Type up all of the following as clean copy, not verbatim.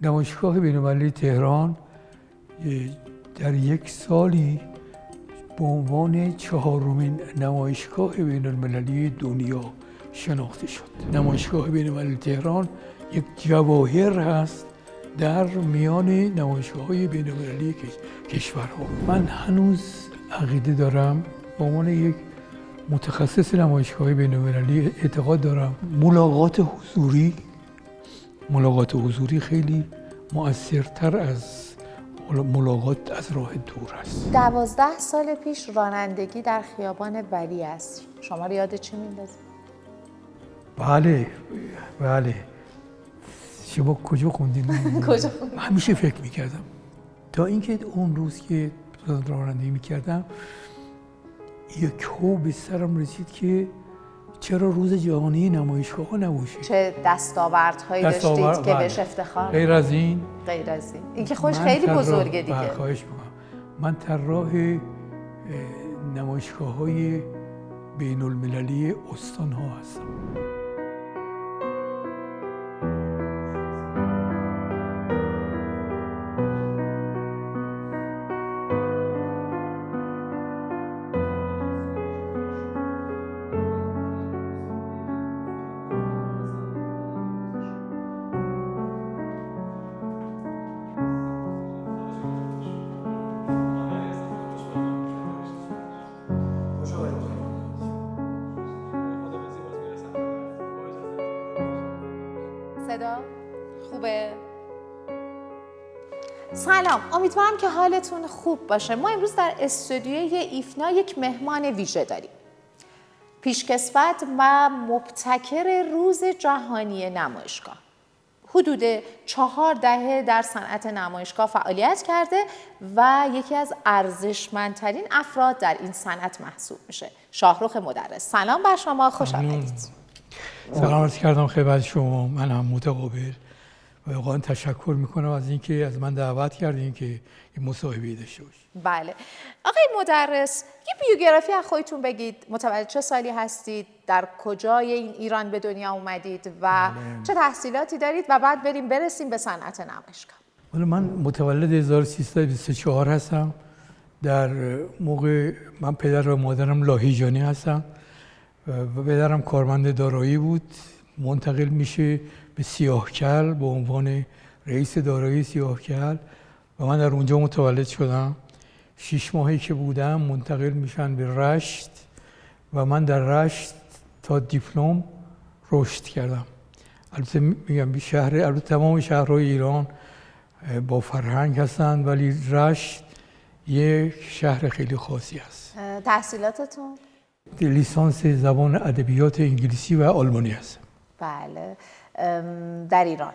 نمایشگاه بین‌المللی تهران در یک سالی به عنوان 4مین نمایشگاه بین‌المللی دنیا شناخته شد. نمایشگاه بین‌المللی تهران یک جواهر هست در میان نمایشگاه‌های بین‌المللی کشورها. من هنوز عقیده دارم به عنوان یک متخصص نمایشگاه بین‌المللی اعتقاد دارم ملاقات حضوری خیلی مؤثرتر از ملاقات از راه دور است. 12 سال پیش رانندگی در خیابان ولیعصر، شما رو یاد چی میندازید؟ بله. شما کجا خوندین؟ کجا خوندین؟ همیشه فکر میکردم تا اینکه اون روز که رانندگی میکردم یکهو به سرم رسید که چرا روز جهانی نمایشگاه ها نباشه؟ چه دستاوردهایی داشتید که بهش افتخار؟ غیر از این این که خوش خیلی بزرگه دیگه. خواهش میکنم. من طراح نمایشگاه های بین المللی استان ها هستم. صدا خوبه؟ سلام، امیدوارم که حالتون خوب باشه. ما امروز در استودیوی ایفنا یک مهمان ویژه داریم. پیشکسوت و مبتکر روز جهانی نمایشگاه. حدود 4 دهه در صنعت نمایشگاه فعالیت کرده و یکی از ارزشمندترین افراد در این صنعت محسوب میشه. شاهرخ مدرس، سلام بر شما، خوش آمدید. سلام عرض کردم خدمت شما. من هم متقابل واقعا تشکر میکنم از اینکه از من دعوت کردین که این مصاحبه داشته باشیم. بله. آقای مدرس، یه بیوگرافی از خودتون بگید. متولد چه سالی هستید؟ در کجای این ایران به دنیا اومدید و چه تحصیلاتی دارید و بعد برسیم به صنعت نمایشگاه. من متولد 1324 هستم. در موقع من پدر و مادرم لاهیجانی هستم و پدرم کارمند دارایی بود، منتقل میشه به سیاهکل به عنوان رئیس دارایی سیاهکل و من در اونجا متولد شدم. 6 ماهی که بودم منتقل میشن به رشت و من در رشت تا دیپلم رشد کردم. البته میگم البته تمام شهرهای ایران با فرهنگ هستن ولی رشت یک شهر خیلی خاصی است. تحصیلاتتون؟ لیسانس زبان ادبیات انگلیسی و آلمانی هستم. بله. در ایران؟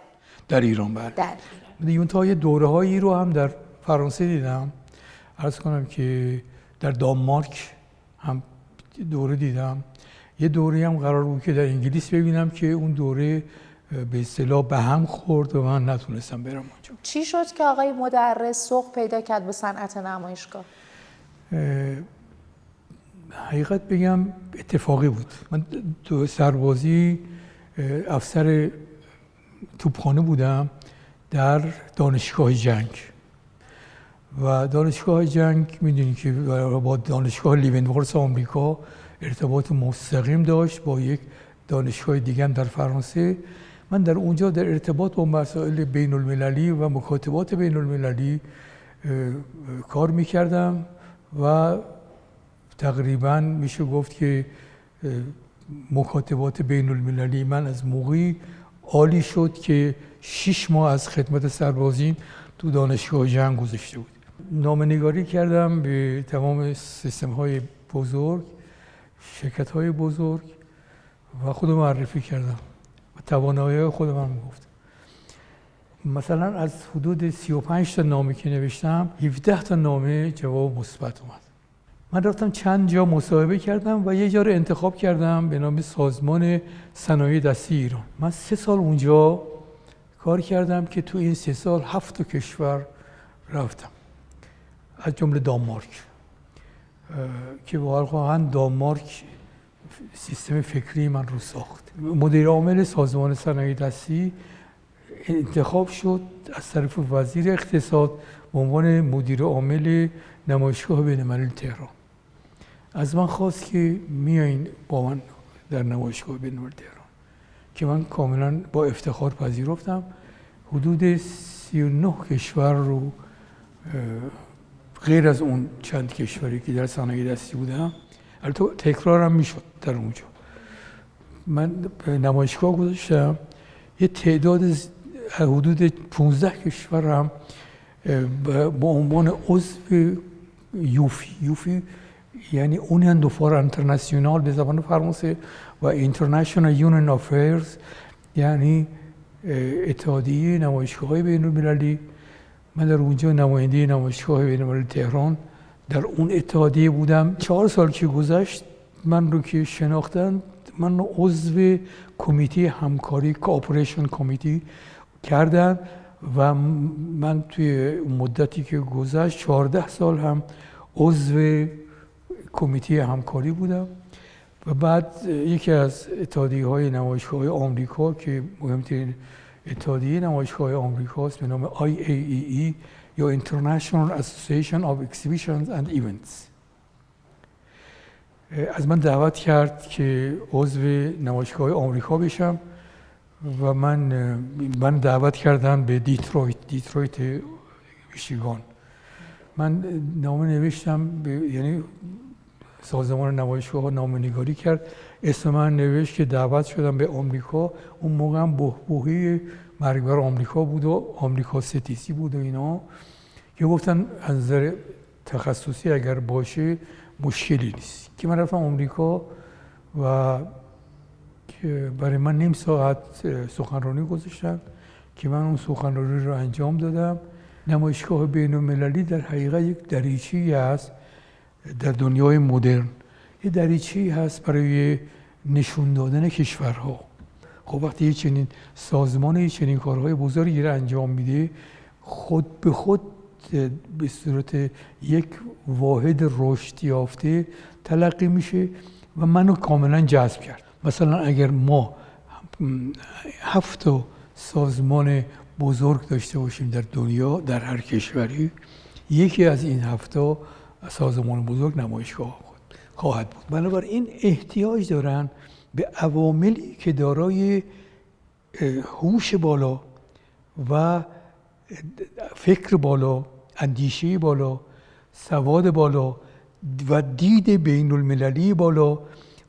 در ایران بله. در ایران. اون تا یه دوره‌هایی رو هم در فرانسه دیدم. عرض کنم که در دانمارک هم دوره دیدم. یه دوره هم قرار بود که در انگلیس ببینم که اون دوره به اصطلاح به هم خورد و من نتونستم برم اونجا. چی شد که آقای مدرس سوق پیدا کرد به صنعت نمایشگاه؟ حقیقت بگم اتفاقی بود. من تو سربازی افسر توپخانه بودم در دانشگاه جنگ و دانشگاه جنگ میدونی که با دانشگاه لیونورس آمریکا ارتباط مستقیم داشت با یک دانشگاه دیگه در فرانسه. من در اونجا در ارتباط با مسائل بین المللی و مکاتبات بین المللی کار میکردم و تقریباً میشه گفت که مکاتبات بین المللی من از موقعی عالی شد که 6 ماه از خدمت سربازیم تو دانشگاه جنگ گذشته بود. نامه‌نگاری کردم به تمام سیستم‌های بزرگ، شرکت‌های بزرگ و خودم معرفی کردم و توانایی خودم هم گفتم. مثلا از حدود 35 تا نامه که نوشتم 17 تا نامه جواب مثبت اومد. من رفتم چند جا مصاحبه کردم و یه جا رو انتخاب کردم به نام سازمان صنایع دستی ایران. من 3 سال اونجا کار کردم که تو این 3 سال 7 تا کشور رفتم از جمله دانمارک که واقعا دانمارک سیستم فکری من رو ساخت. مدیر عامل سازمان صنایع دستی انتخاب شد از طرف وزیر اقتصاد به عنوان مدیر عامل نمایشگاه بین‌المللی تهران. از من خواست که میایین با من در نمایشگاه بین‌المللی تهران که من کاملا با افتخار پذیرفتم. حدود 39 کشور رو غیر از اون چند کشوری که در صنایع دستی بودم، البته تکرارم میشد در اونجا، من نمایشگاه گذاشتم. یه تعداد حدود 15 کشور هم با عنوان عضو یوفی یعنی اونیون دو فور انترناسیونال به زبان فرانسه و اینترنشنال یونین افیرز یعنی اتحادیه نمایشگاه‌های بین‌المللی. من در اونجا نماینده نمایشگاه بین‌المللی تهران در اون اتحادیه بودم. 4 سال که گذشت من رو که شناختن، من رو عضو کمیته همکاری کوآپریشن کمیتی کردن و من توی مدتی که گذشت 14 سال هم عضو کمیته همکاری بودم. و بعد یکی از اتحادیه‌های نمایشگاه‌های آمریکا که مهمترین اتحادیه نمایشگاه‌های آمریکا است به نام IAEE یا International Association of Exhibitions and Events از من دعوت کرد که عضو نمایشگاه آمریکا بشم و من دعوت کردن به دیترویت میشیگان. من نامه نوشتم یعنی سازمان نمایشگاه ها نامه‌نگاری کرد، اسم من نوشت که دعوت شدم به آمریکا. اون موقع هم بحبوحی مرگ بر آمریکا بود و آمریکا ستیسی بود و اینا که گفتن از نظر تخصصی اگر باشه مشکلی نیست. که من رفتم آمریکا و برای من نیم ساعت سخنرانی گذاشتن که من اون سخنرانی رو انجام دادم. نمایشگاه بین‌المللی در حقیقت یک دریچه‌ای است در دنیای مدرن، یه دریچه‌ای هست برای نشون دادن کشورها. خب وقتی یه چنین سازمان چنین کارهای بزرگی رو انجام میده، خود به خود به صورت یک واحد رشد یافته تلقی میشه و منو کاملا جذب کرد. مثلا اگر ما 7 سازمان بزرگ داشته باشیم در دنیا، در هر کشوری، یکی از این 7 سازمان بزرگ نمایشگاه خواهد بود. بنابراین احتیاج دارن به عواملی که دارای هوش بالا و فکر بالا، اندیشه بالا، سواد بالا و دید بین المللی بالا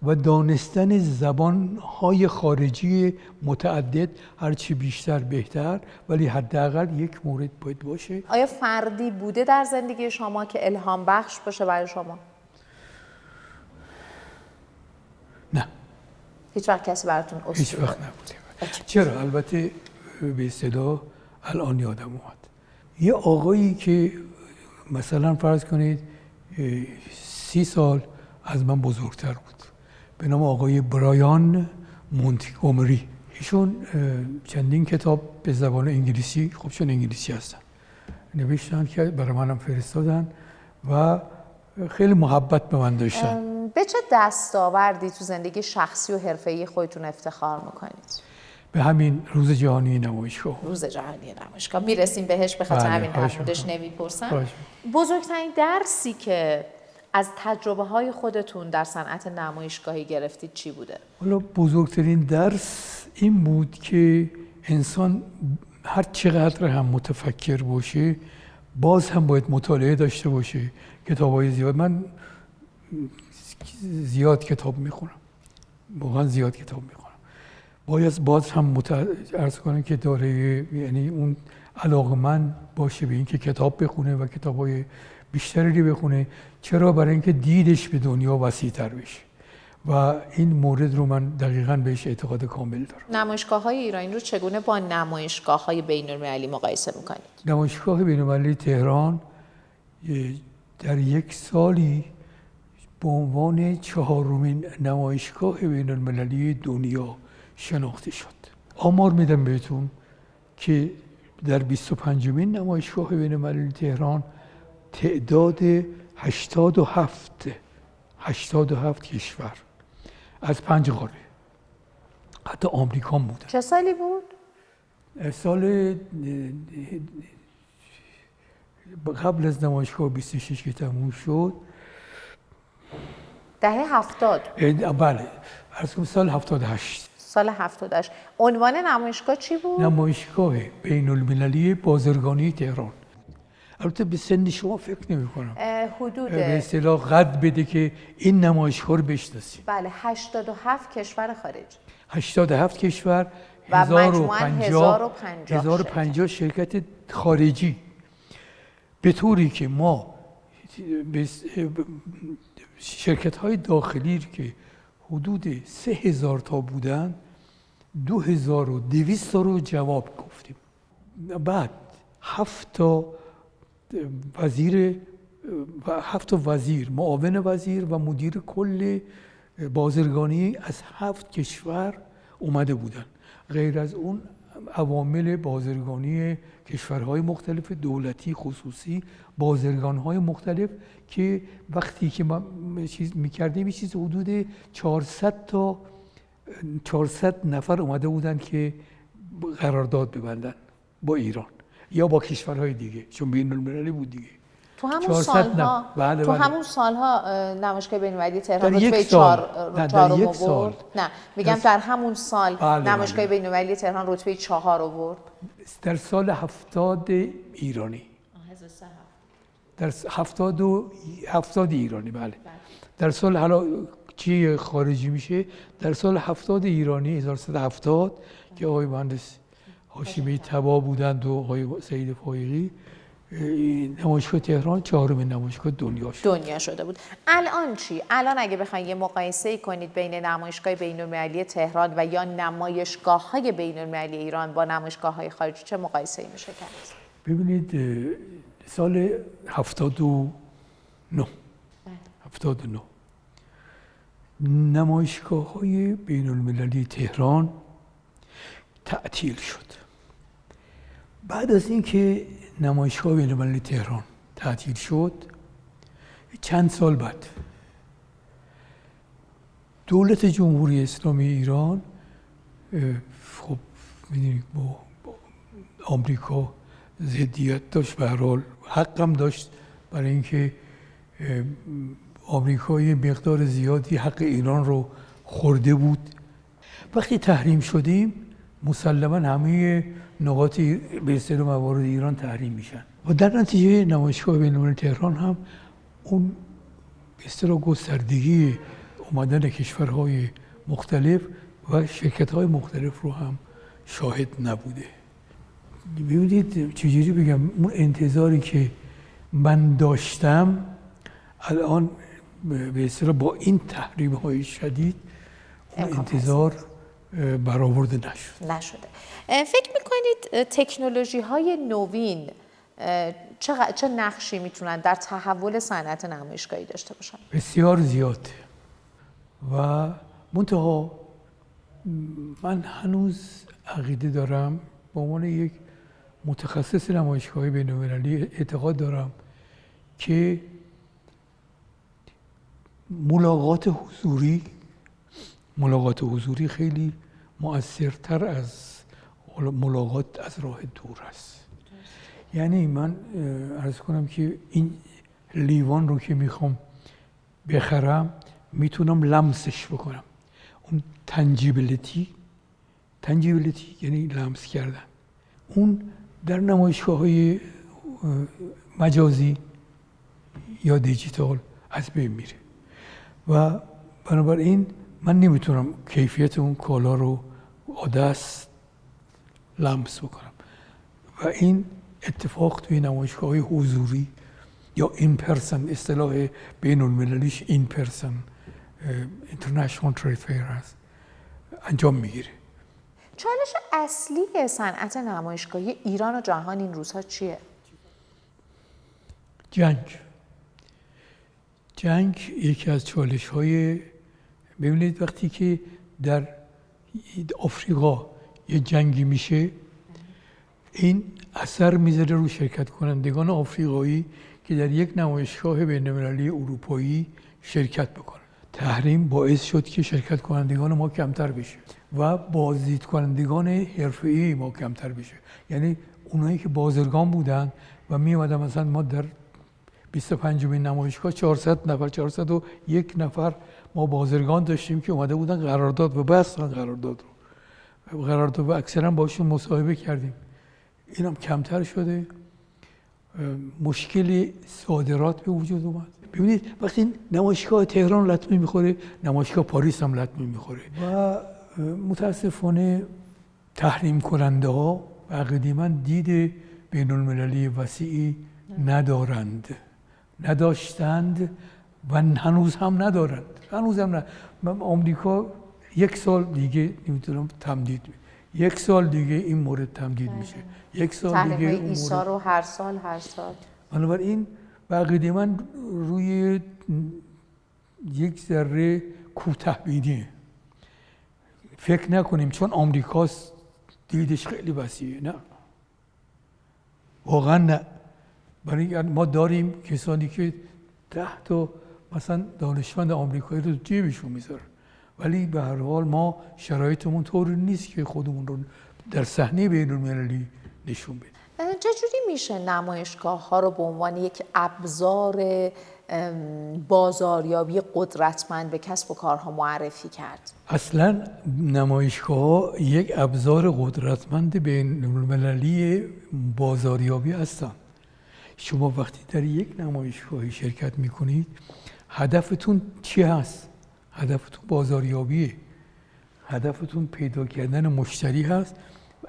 و دانستن زبان‌های خارجی متعدد، هرچی بیشتر بهتر، ولی حداقل یک مورد باید باشه. آیا فردی بوده در زندگی شما که الهام بخش باشه برای شما؟ نه. هیچ وقت کسی براتون اسطوره؟ هیچ وقت نبوده. چرا؟ البته به صدا الان یادم اومد. یه آقایی که مثلا فرض کنید 30 سال از من بزرگتر بود به نام آقای برایان مونتگومری. ایشون چندین کتاب به زبان انگلیسی، خب چون انگلیسی هستن، نوشتن که برای منم فرستادن و خیلی محبت به من داشتن. به چه دستاوردی تو زندگی شخصی و حرفه‌ای خودتون افتخار میکنید؟ به همین روز جهانی نمایشگاه. روز جهانی نمایشگاه میرسیم بهش، به خاطر همین در موردش نمیپرسم. بزرگترین درسی که از تجربه های خودتون در صنعت نمایشگاهی گرفتید چی بوده؟ حالا بزرگترین درس این بود که انسان هر چقدر هم متفکر باشه باز هم باید مطالعه داشته باشه. کتاب‌های زیاد، من زیاد کتاب میخونم، واقعا زیاد کتاب میخونم. باید باز هم عرض کنم که داره، یعنی اون علاقه‌مند باشه به این که کتاب بخونه و کتاب‌های بیشتری رو بخونه. چرا؟ برای اینکه دیدش به دنیا وسیع‌تر بشه و این مورد رو من دقیقاً بهش اعتقاد کامل دارم. نمایشگاه‌های ایرانی رو چگونه با نمایشگاه‌های بین‌المللی مقایسه می‌کنید؟ نمایشگاه بین‌المللی تهران در یک سالی به عنوان 4مین نمایشگاه بین‌المللی دنیا شناخته شد. آمار میدم بهتون که در 25مین نمایشگاه بین‌المللی تهران تعداد 87 کشور از 5 قاره، حتی آمریکا هم بودن. چه سالی بود؟ سال قبل از نمایشگاه 26 که تموم شد، دهه 70. بله، عرض کنم سال 78. سال 78 عنوان نمایشگاه چی بود؟ نمایشگاه بین المللی بازرگانی تهران. البته به سن شما فکر نمی کنم حدود به اصطلاح قد بده که این نمایشگاه رو بشناسید. بله 87 کشور خارجی، 87 کشور و مجموعاً 1050 شرکت خارجی، به طوری که ما شرکت های داخلی که حدود 3000 تا بودن 2200 تا رو جواب گفتیم. بعد 7 تا وزیر، معاون وزیر و مدیر کل بازرگانی از 7 کشور اومده بودن. غیر از اون عوامل بازرگانی کشورهای مختلف، دولتی، خصوصی، بازرگانهای مختلف که وقتی که ما چیز می‌کردیم چیز حدود 400 نفر اومده بودن که قرارداد ببندن با ایران یا با کشورهای دیگه، چون بین المللی بود دیگه. تو همون سالها بله. همون سالها نمایشگاه بین‌المللی تهران در یک رتبه سال. 4 در یک آورد. سال. نه میگم در همون سال بله. نمایشگاه بین‌المللی تهران رتبه 4 آورد. در سال 70 ایرانی. در 70 ایرانی بله. در سال حالا چی خارجی میشه؟ در سال 70 ایرانی 1370 که آقای مهندس هاشمی طبا بودند و آقای سید فایقی، نمایشگاه تهران 4مین نمایشگاه دنیا شده بود. الان چی؟ الان اگه بخواید یه مقایسه کنید بین نمایشگاه بین‌المللی تهران و یا نمایشگاه‌های بین‌المللی ایران با نمایشگاه‌های خارجی چه مقایسه‌ای میشه کرد؟ ببینید سال 79 نمایشگاه‌های بین‌المللی تهران تعطیل شد. بعد از اینکه نمایشگاه بین‌المللی تهران تعطیل شد، چند سال بعد دولت جمهوری اسلامی ایران خب می‌دونید با آمریکا ضدیت داشت، به هر حال حقم داشت، برای اینکه آمریکا یه مقدار زیادی حق ایران رو خورده بود. وقتی تحریم شدیم مسلما همه نقاط به اصطلاح موارد ایران تحریم میشن و در نتیجه نمایشگاه بین‌المللی تهران هم اون به اصطلاح گستردگی اومدن کشورهای مختلف و شرکت‌های مختلف رو هم شاهد نبوده. ببینید چجوری بگم، اون انتظاری که من داشتم الان به اصطلاح با این تحریم‌های شدید اون انتظار برآورده نشده. فکر میکنید تکنولوژی‌های نوین چه نقشی میتونن در تحول صنعت نمایشگاهی داشته باشن؟ بسیار زیاد و منتها من هنوز عقیده دارم به عنوان یک متخصص نمایشگاهی بین‌المللی اعتقاد دارم که ملاقات حضوری خیلی مؤثرتر از ملاقات از راه دور است. یعنی من عرض کنم که این لیوان رو که میخوام بخرم میتونم لمسش بکنم. اون تنجیبیلیتی یعنی لمس کردن، اون در نمایشگاه‌های مجازی یا دیجیتال از بین میره و بنابراین من نمیتونم کیفیت اون کالا رو دست لمس بکنم و این اتفاق توی نمایشگاه‌های حضوری یا این پرسن، اصطلاح بین المللیش این پرسن اینترنشنال ترید فیر هست، انجام میگیره. چالش اصلی صنعت نمایشگاهی ایران و جهان این روزها چیه؟ جنگ یکی از چالش‌های، ببینید وقتی که در آفریقا یه جنگی میشه این اثر میذاره رو شرکت کنندگان آفریقایی که در یک نمایشگاه بین‌المللی اروپایی شرکت بکنن. تحریم باعث شد که شرکت کنندگان ما کمتر بشه و بازدید کنندگان حرفه‌ای ما کمتر بشه. یعنی اونایی که بازرگان بودن و می اومدن، مثلا ما در 25مین نمایشگاه 401 نفر ما بازرگان داشتیم که اومده بودن قرارداد و بستن قرارداد و اکثرا باشون مصاحبه کردیم. این هم کمتر شده. مشکل صادرات به وجود اومد. ببینید وقتی نمایشگاه تهران لطمه میخوره، نمایشگاه پاریس هم لطمه میخوره و متاسفانه تحریم کننده ها و عقیده‌من دید بین المللی وسیعی نداشتند و هنوز هم ندارند. آمریکا 1 سال دیگه نمیتونم تمدید میشه. 1 سال دیگه این مورد تمدید میشه. 1 سال دیگه اون ایسا رو هر سال. بنابراین به عقیده من روی یک ذره کوتاه‌بینی فکر نکنیم، چون آمریکاست دیدش خیلی وسیعه. نه، واقعا نه. برای ما داریم کسانی که 10 تا مثلا دانشمند آمریکایی رو جیبشون میذارن، ولی به هر حال ما شرایطمون طوری نیست که خودمون رو در صحنه بین المللی نشون بدیم. چجوری میشه نمایشگاه ها رو به عنوان یک ابزار بازاریابی قدرتمند به کسب و کارها معرفی کرد؟ اصلا نمایشگاه ها یک ابزار قدرتمند بین المللی بازاریابی هستند. شما وقتی در یک نمایشگاهی شرکت میکنید، هدفتون چی هست؟ هدفتون بازاریابیه. هدفتون پیدا کردن مشتری هست،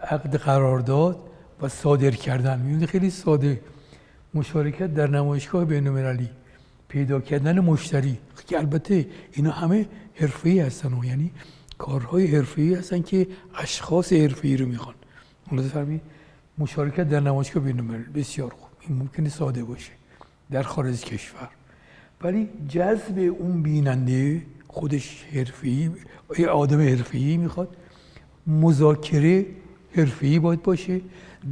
عقد قرارداد و صادر کردن. می‌بینید خیلی ساده. مشارکت در نمایشگاه بین‌المللی، پیدا کردن مشتری، که البته اینا همه حرفه‌ای هستن و یعنی کارهای حرفه‌ای هستن که اشخاص حرفه‌ای رو میخوان. ملاحظه فرمایید مشارکت در نمایشگاه بین‌المللی بسیار خوب. این ممکنه ساده باشه در خارج از کشور، ولی جذب اون بیننده خودش حرفه‌ای، یه آدم حرفه‌ای میخواد. مذاکره حرفه‌ای باید باشه.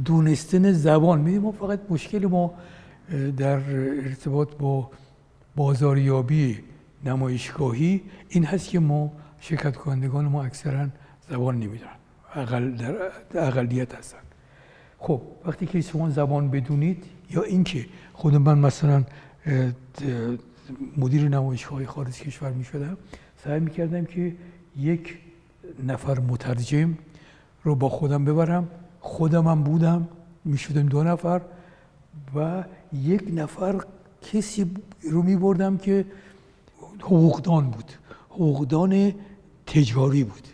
دونستن زبان. می‌دونید ما فقط مشکل ما در ارتباط با بازاریابی نمایشگاهی این هست که ما شرکت کنندگان ما اکثرا زبان نمی‌دونن، در اقلیت هستن. خب وقتی که شما زبان بدونید، یا اینکه خود من مثلا مدیر نمایشگاه خارج کشور می‌شدم، سعی می‌کردم که 1 نفر مترجم رو با خودم ببرم. خودم هم بودم، میشدیم 2 نفر و 1 نفر کسی رو میبردم که حقوقدان بود، حقوقدان تجاری بود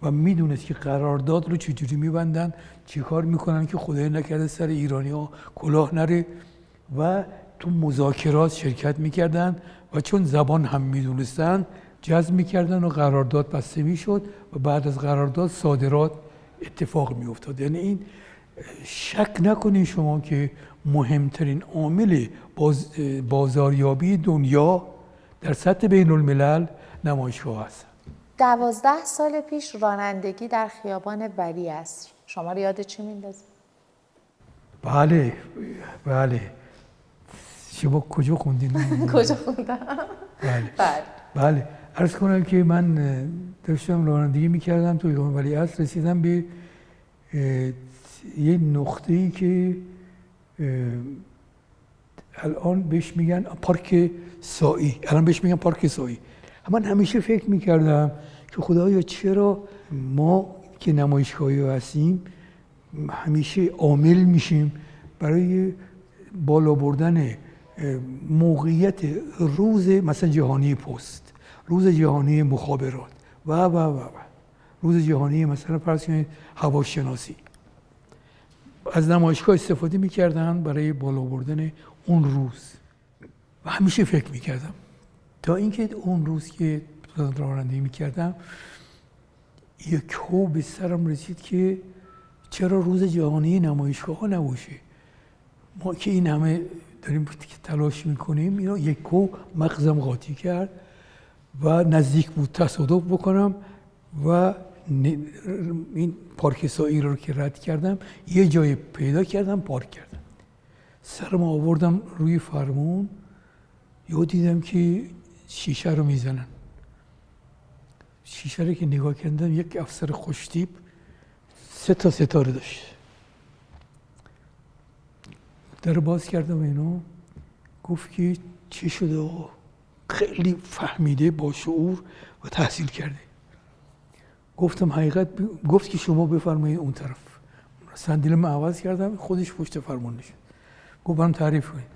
و میدونست که قرارداد رو چجوری میبندن، چی کار میکنن که خدای نکرده سر ایرانی ها کلاه نره، و تو مذاکرات شرکت میکردن و چون زبان هم میدونستن جذب میکردن و قرارداد بسته میشد و بعد از قرارداد صادرات اتفاق میافتاد. یعنی این شک نکنین شما که مهمترین عامل بازاریابی دنیا در سطح بین الملل نمایشگاه است. 12 سال پیش رانندگی در خیابان ولیعصر شما رو یاد چی میندازه؟ بله. شما کجا خوندین؟ کجا خوندم؟ بله. عرض کنم که من داشتم رانندگی میکردم تو خیابان ولیعصر، رسیدم به یه نقطه‌ای که الان بهش میگن پارک سایی. من همیشه فکر میکردم که خدایا چرا ما که نمایشگاهی هستیم همیشه عامل میشیم برای بالا بردن موقعیت روز مثلا جهانی پست، روز جهانی مخابرات و روز جهانی مثلا فرض کنید هواشناسی. از نمایشگاه استفاده میکردن برای بالا بردن اون روز و همیشه فکر میکردم تا اینکه اون روز که رانندگی میکردم یکو به سرم رسید که چرا روز جهانی نمایشگاه ها نباشه. ما که این همه داریم تلاش میکنیم، اینو یکو مغزم قاطی کرد و نزدیک بود تصادف بکنم و این پارک سایی رو که رد کردم یه جای پیدا کردم پارک کردم. سرم آوردم روی فرمون، یهو دیدم که شیشه رو میزنن شیشه رو که نگاه کردم یک افسر خوشتیپ 3 تا ستاره داشت. در باز کردم اینو، گفت که چی شده آقا؟ خیلی فهمیده، با شعور و تحصیل کرده. گفتم حقیقت گفت که شما بفرمایید اون طرف. صندلیمو عوض کردم، خودش پشت فرمان نشد. گفت برام تعریف کنید.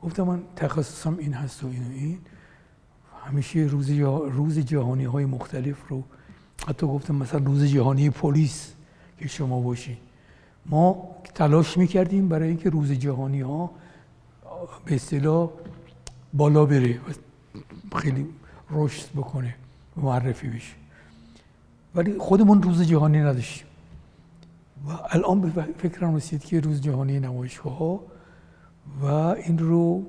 گفتم من تخصصم این هست و این و این. همیشه روز جهانی های مختلف رو، حتی گفتم مثلا روز جهانی پلیس که شما باشید، ما تلاش میکردیم برای اینکه روز جهانی ها به اصطلاح بالا بره و خیلی رشد بکنه و معرفی بشه، ولی خودمون روز جهانی نداشتیم. و الان به فکرم رسید که روز جهانی نمایشگاه ها و این رو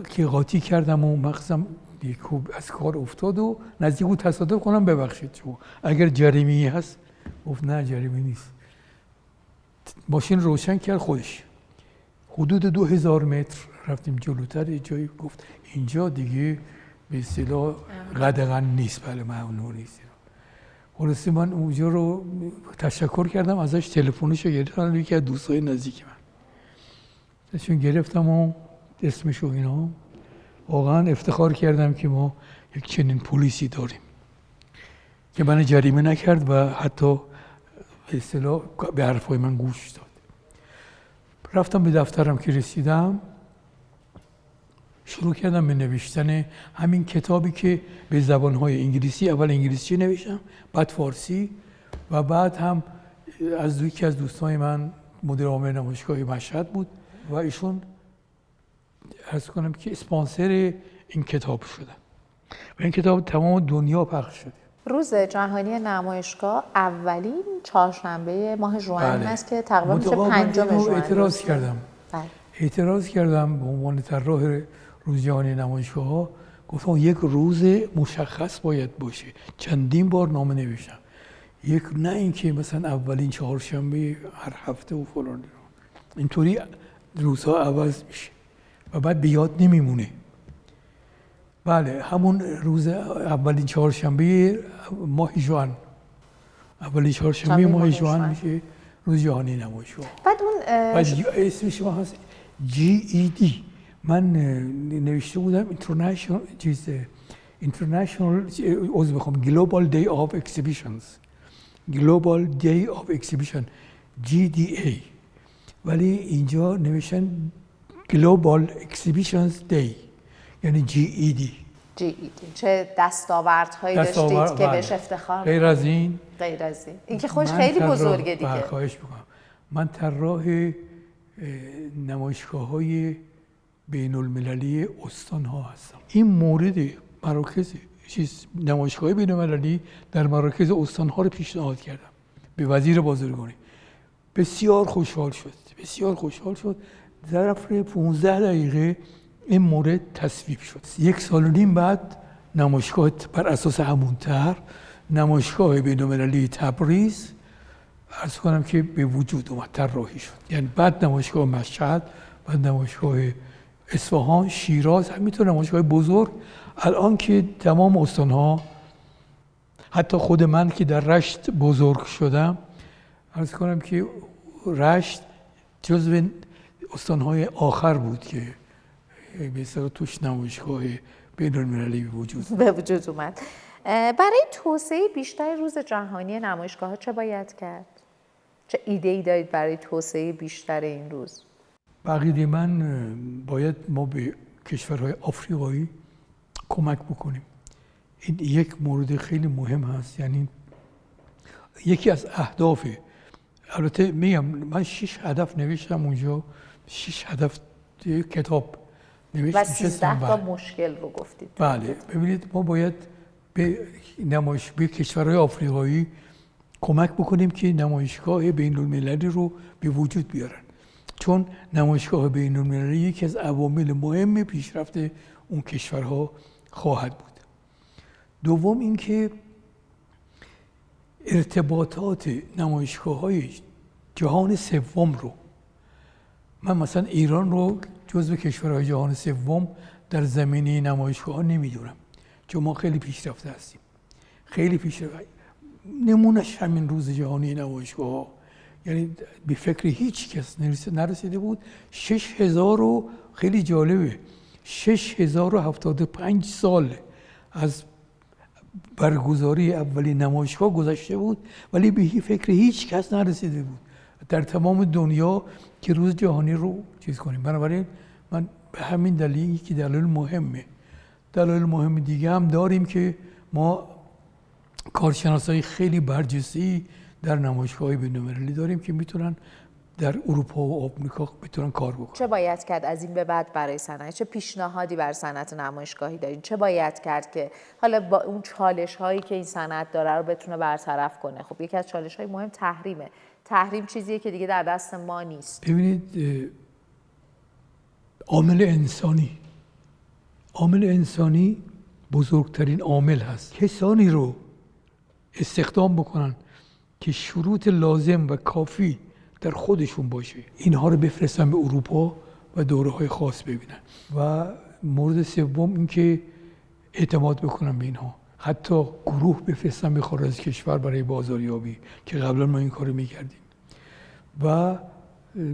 که قاطی کردم و مغزم از کار افتاد و نزدیک بود تصادف کنم ببخشید شما اگر جریمه‌ای هست. گفت نه جریمه نیست. ماشین روشن کرد خودش. حدود 2000 متر رفتیم جلوتر، جایی گفت اینجا دیگه به اصطلاح قدغن نیست، بله ممنوع نیست. خلاصه من اونجا رو تشکر کردم ازش، تلفنش رو گرفتم، یکی از دوستای نزدیک من چون گرفتم و اسمش و اینا، واقعا افتخار کردم که ما یک چنین پلیسی داریم که من جریمه نکرد و حتی به اصطلاح به حرفای من گوش داد. رفتم به دفترم که رسیدم، شروع کردم به نوشتن همین کتابی که به زبانهای انگلیسی، اول انگلیسی نوشتم، بعد فارسی و بعد هم از یکی از دوستای من مدیر عامل نمایشگاه مشهد بود و ایشون عرض کنم که اسپانسر این کتاب شدن و این کتاب تمام دنیا پخش شده. روز جهانی نمایشگاه اولین چهارشنبه ماه ژوئن است که تقریبا میشه 5 ژوئن. اعتراض کردم به عنوان طراح روز جهانی نمایشگاه ها، گفتم یک روز مشخص باید باشه. چندین بار نامه نوشتم، یک نه اینکه مثلا اولین چهارشنبه هر هفته و فلان، اینطوری روزها عوض میشه و بعد به یاد نمیمونه. بله همون روز اولین چهارشنبه ماه ژوئن، اولین چهارشنبه ماه ژوئن میشه روز جهانی نمایشگاه. بعد اون اسمش ما هست GED. من نوشته بودم اینترنشنال عضو بخوام Global Day of Exhibitions، Global Day of Exhibition GDA، ولی اینجا نوشتن Global Exhibitions Day یعنی GED. چه دستاوردهایی داشتید که بهش افتخار؟ غیر از این این که خودش خیلی بزرگه دیگه. خواهش می‌کنم. من طراح نمایشگاه‌های بین المللی استان‌ها هستم. این مورد مراکز نمایشگاه بین المللی در مراکز استان‌ها رو پیشنهاد کردم به وزیر بازرگانی. بسیار خوشحال شد. ظرف 15 دقیقه این مورد تصویب شد. 1.5 سال بعد نمایشگاه بر اساس همون طرح، نمایشگاه بین المللی تبریز عرض کنم که به وجود اومد، طراحی شد. یعنی بعد نمایشگاه مشهد، بعد نمایشگاه اصفهان، شیراز، همینطور نمایشگاه بزرگ. الان که تمام استان‌ها، حتی خود من که در رشت بزرگ شدم، عرض کنم که رشت جزو استان‌های آخر بود که به اصطلاح توش نمایشگاه بین المللی به وجود اومد. برای توسعه بیشتر روز جهانی نمایشگاه‌ها چه باید کرد؟ چه ایده‌ای دارید برای توسعه بیشتر این روز؟ بقیده من باید ما به کشورهای آفریقایی کمک بکنیم. این یک مورد خیلی مهم هست. یعنی یکی از اهداف، البته میگم من 6 هدف نوشتم اونجا، 6 هدف کتاب نوشتم و 13 تا مشکل رو گفتید. بله ببینید ما باید به کشورهای آفریقایی کمک بکنیم که نمایشگاه بین المللی رو به وجود بیارن، چون نمایشگاه بین المللی یکی از عوامل مهم پیشرفت اون کشورها خواهد بود. دوم اینکه ارتباطات نمایشگاه‌های جهان سوم رو، من مثلا ایران رو جزو کشورهای جهان سوم در زمینه نمایشگاه‌ها نمیدونم، چون ما خیلی پیشرفته هستیم، خیلی پیشرفته. نمونهش همین روز جهانی نمایشگاه، یعنی به فکر هیچ کس نرسیده بود. 6000 و خیلی جالبه، 6075 سال از برگزاری اولین نمایشگاه گذشته بود ولی به فکر هیچ کس نرسیده بود در تمام دنیا که روز جهانی رو چیز کنیم. بنابراین من به همین دلیل که دلیل مهم دیگه هم داریم که ما کارشناسای خیلی برجسته در نمایشگاه‌های بین‌المللی داریم که میتونن در اروپا و آمریکا بتونن کار بکنن. چه باید کرد از این به بعد برای صنعت؟ چه پیشنهادی برای صنعت نمایشگاهی دارین؟ چه باید کرد که حالا با اون چالش‌هایی که این صنعت داره رو بتونه برطرف کنه؟ خب یکی از چالش‌های مهم تحریمه. تحریم چیزیه که دیگه در دست ما نیست. ببینید، عامل انسانی بزرگترین عامل هست. کسانی رو استخدام بکنن که شروط لازم و کافی در خودشون باشه، اینها رو بفرستن به اروپا و دوره‌های خاص ببینن. و مورد سوم این که اعتماد بکنن به اینها، حتی گروه بفرستن به خارج از کشور برای بازاریابی که قبلا ما این کارو میکردیم. و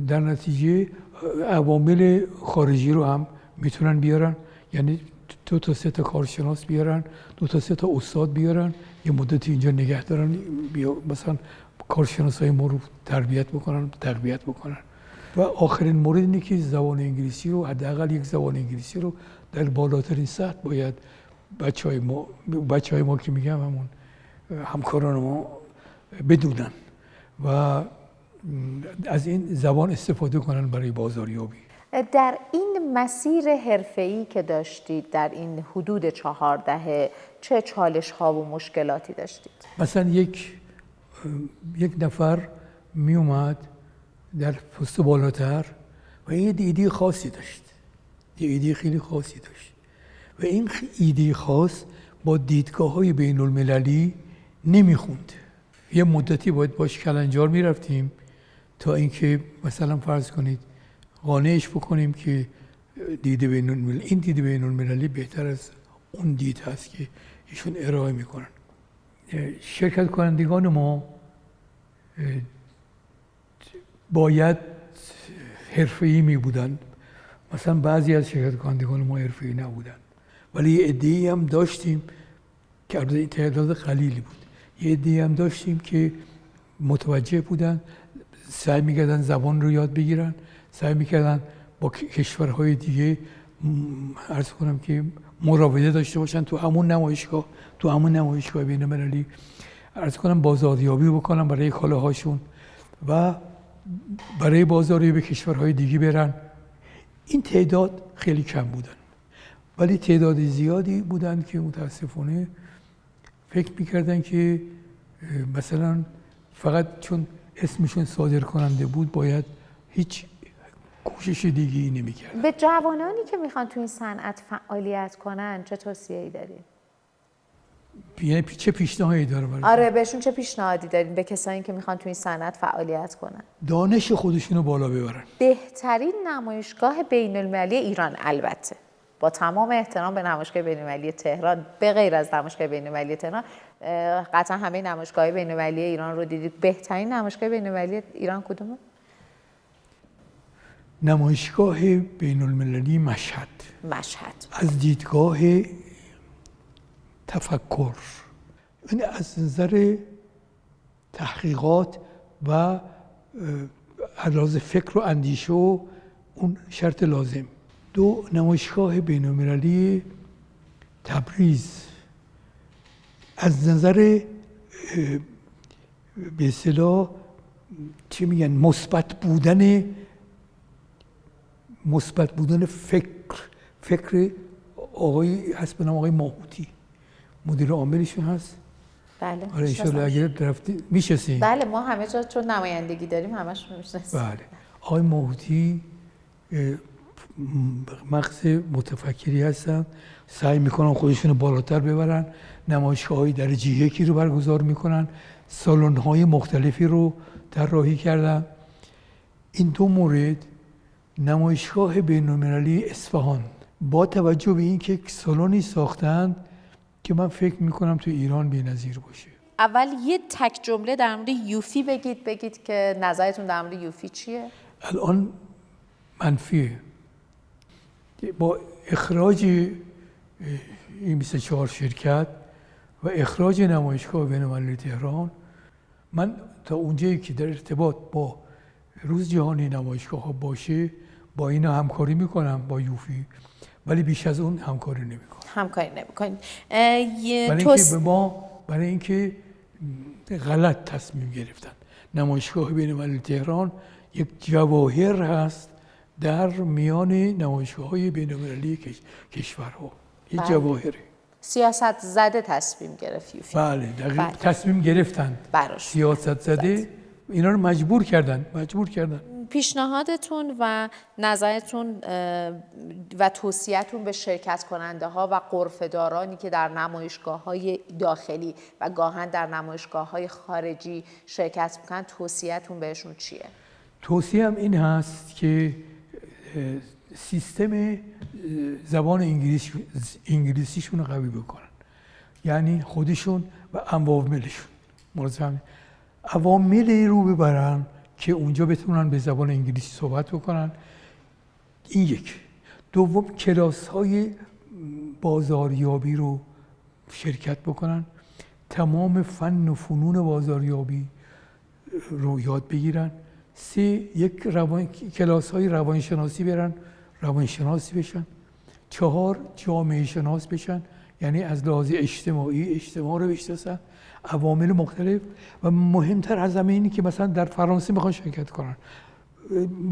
در نتیجه عوامل خارجی رو هم میتونن بیارن، یعنی 2 تا 3 تا کارشناس بیارن، 2 تا 3 تا استاد بیارن، یه مدتی اینجا نگه دارن، مثلا کارشناسای ما رو تربیت بکنن. و آخرین مورد اینه که زبان انگلیسی رو، حداقل یک زبان انگلیسی رو در بالاترین سطح باید بچهای ما که میگم همون همکاران ما بدونن و از این زبان استفاده کنن برای بازاریابی. در این مسیر حرفه‌ای که داشتید در این حدود 4 دهه چه چالش‌ها و مشکلاتی داشتید؟ مثلا یک نفر می اومد در پست بالاتر و این ایده خاصی داشت، یه ایده خیلی خاصی داشت و این ایده خاص با دیدگاه‌های بین‌المللی نمیخوند. یه مدتی باید باش کلنجار میرفتیم تا اینکه مثلا فرض کنید قانعش بکنیم که این دید بین‌المللی بهتر از اون دید هست که ایشون ارائه میکنن. شرکت کنندگان ما باید حرفه‌ای می بودن. مثلا بعضی از شرکت کنندگان ما حرفه‌ای نبودن ولی یه عده‌ای هم داشتیم که البته این تعداد قلیلی بود، یه عده‌ای هم داشتیم که متوجه بودن، سعی می‌کردن زبان رو یاد بگیرن، سعی می‌کردن با کشورهای دیگه عرض کنم که مراوده داشته باشن تو همون نمایشگاه بین‌المللی، عرض کنم بازاریابی بکنن برای کالاهاشون و برای بازاریابی به کشورهای دیگه برن. این تعداد خیلی کم بودن ولی تعداد زیادی بودن که متاسفانه فکر می‌کردن که مثلا فقط چون اسمشون صادر کننده بود باید هیچ کوشش دیگه‌ای نمی‌کردن. به جوانانی که میخوان تو این صنعت فعالیت کنن چه توصیه‌ای دارین؟ یعنی چه پیشنهادی داره برای؟ آره بهشون چه پیشنهادی دارین به کسایی که میخوان تو این صنعت فعالیت کنن؟ دانش خودشونو بالا ببرن. بهترین نمایشگاه بین‌المللی ایران، البته با تمام احترام به نمایشگاه بین‌المللی تهران، به غیر از نمایشگاه بین‌المللی تهران قطعا همه نمایشگاه بین‌المللی ایران رو دیدید، بهترین نمایشگاه بین‌المللی ایران کدومه؟ نمایشگاه بین‌المللی مشهد. از دیدگاه تفکر، یعنی از نظر تحقیقات و علاوه فکر و اندیشه و اون شرط لازم. 2 نمایشگاه بین‌المللی تبریز از نظر به اصطلاح چی میگن مثبت بودن فکر آقای هست به نام آقای ماهوتی، مدیر عاملشون هست. بله. آره انشالله اگر رفتی میشناسین. بله ما همه جا چون نمایندگی داریم همشون میشناسیم. بله. آقای ماهوتی مغز متفکری هستن، سعی میکنن خودشون بالاتر ببرن، نمایشگاه‌های درجه 1 رو برگزار میکنن، سالن‌های مختلفی رو طراحی کردن. این 2 مورد نمایشگاه بین‌المللی اصفهان با توجه به اینکه سالنی ساختن که من فکر میکنم تو ایران بی‌نظیر باشه. اول یه تک جمله در مورد یوفی بگید که نظرتون در مورد یوفی چیه؟ الان منفیه. با اخراج این 24 شرکت و اخراج نمایشگاه بین‌المللی تهران، من تا اونجایی که در ارتباط با روز جهانی نمایشگاه ها باشه با اینا همکاری میکنم با یوفی، ولی بیش از اون همکاری نمیکنم. برای اینکه غلط تصمیم گرفتن. نمایشگاه بین‌المللی تهران یک جواهر هست در میان نمایشگاه‌های بین‌المللی کشورها، یک جواهره. سیاست زده تصمیم گرفت یوفی. بله دقیق. تصمیم گرفتن سیاست زده اینا رو مجبور کردن. پیشنهادتون و نظرتون و توصیه‌تون به شرکت کننده ها و غرفه‌دارانی که در نمایشگاه‌های داخلی و گاهن در نمایشگاه‌های خارجی شرکت میکنن، توصیه‌تون بهشون چیه؟ توصیه‌ام این هست که سیستم زبان انگلیسیشون رو قوی بکنن، یعنی خودشون و عواملشون عواملی رو ببرن که اونجا بتونن به زبان انگلیسی صحبت بکنن. این یک. دوم، کلاس‌های بازاریابی رو شرکت بکنن، تمام فن و فنون بازاریابی رو یاد بگیرن. سه، یک کلاس‌های روانشناسی برن، روانشناسی بشن. چهار، جامعه شناس بشن، یعنی از لحاظ اجتماع رو بشناسن، عوامل مختلف. و مهمتر از همه اینه که مثلا در فرانسه میخوان شرکت کنن،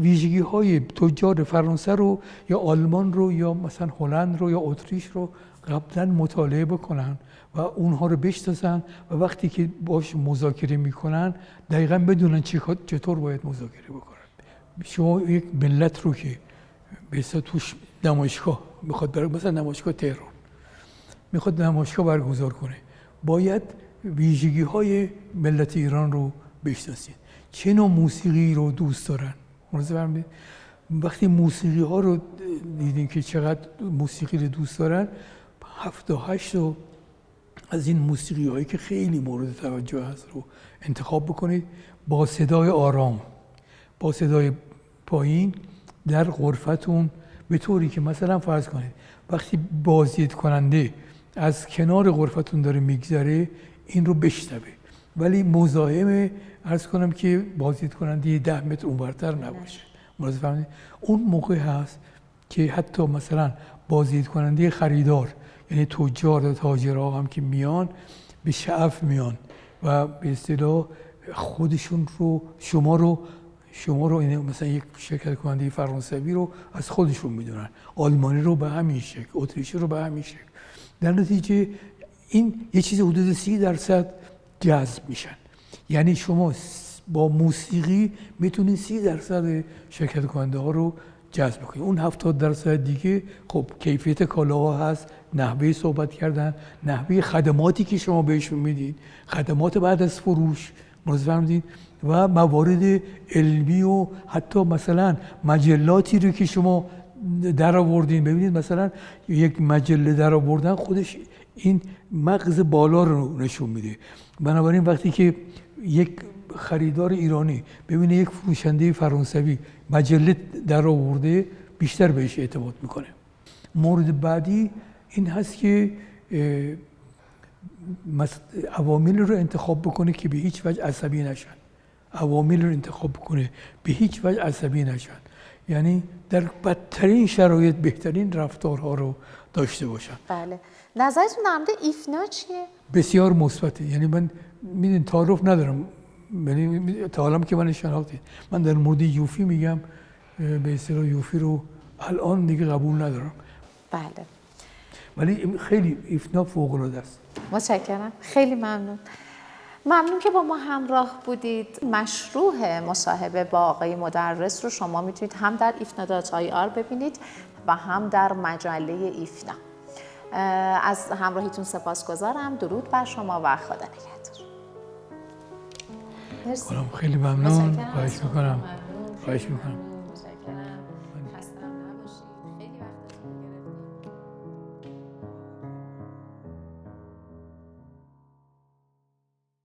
ویژگی های تجار فرانسه رو یا آلمان رو یا مثلا هلند رو یا اتریش رو قبلا مطالعه بکنن و اونها رو بشناسن و وقتی که باش مذاکره میکنن دقیقاً بدونن چطور باید مذاکره بکنن. شما یک ملت رو که به اصطلاح توش نمایشگاه میخواد مثلا نمایشگاه تهران میخواد نمایشگاه برگزار کنه، باید ویژگی های ملت ایران رو بشناسید. چه نوع موسیقی رو دوست دارن. وقتی موسیقی ها رو دیدین که چقدر موسیقی رو دوست دارن، 7-8 از این موسیقی هایی که خیلی مورد توجه هست رو انتخاب بکنید، با صدای آرام، با صدای پایین در غرفتون، به طوری که مثلا فرض کنید وقتی بازدید کننده از کنار غرفتون داره میگذره این رو بشنوه، ولی مزاحم عرض کنم که بازدید کننده 10 متر اونورتر نباشه. اون موقع هست که حتی مثلا بازدید کننده خریدار، یعنی تجار و تاجرها هم که میان به شعف میان و به اصطلاح خودشون رو شما رو مثلا یک شرکت کننده فرانسوی رو از خودشون میدونن، آلمانی رو به همین شکل، اتریشی رو به همین شکل. در نتیجه این یه چیز حدود 30% جذب میشن. یعنی شما با موسیقی میتونید 30% شرکت کننده ها رو جذب کنید. اون 70% دیگه خب کیفیت کالاها هست، نحوه صحبت کردن، نحوه خدماتی که شما بهشون میدید، خدمات بعد از فروش و موارد علمی و حتی مثلا مجلاتی رو که شما در آوردین. ببینید مثلا یک مجله در آوردن خودش این مغز بالا رو نشون میده. بنابراین وقتی که یک خریدار ایرانی ببینه یک فروشنده فرانسوی مجله در آورده، بیشتر بهش اعتماد میکنه. مورد بعدی این هست که عوامل رو انتخاب بکنه که به هیچ وجه عصبی نشن. عوامل رو انتخاب بکنه به هیچ وجه عصبی نشن، یعنی در بدترین شرایط بهترین رفتارها رو داشته باشن. بله. نظرتون در مورد ایفنا چیه؟ بسیار مثبته. یعنی من میدونید تعارف ندارم، یعنی تا حالا که من شناختید، من در مورد یوفی میگم به اصطلاح یوفی رو الان دیگه قبول ندارم. بله. ولی خیلی ایفنا فوق العاده است. متشکرم. خیلی ممنون. ممنون که با ما همراه بودید. مشروح مصاحبه با آقای مدرس رو شما میتونید هم در ifna.ir ببینید و هم در مجله ایفنا. از همراهیتون سپاسگزارم. درود بر شما و خدا نگهدار. خیلی ممنون. خواهش میکنم.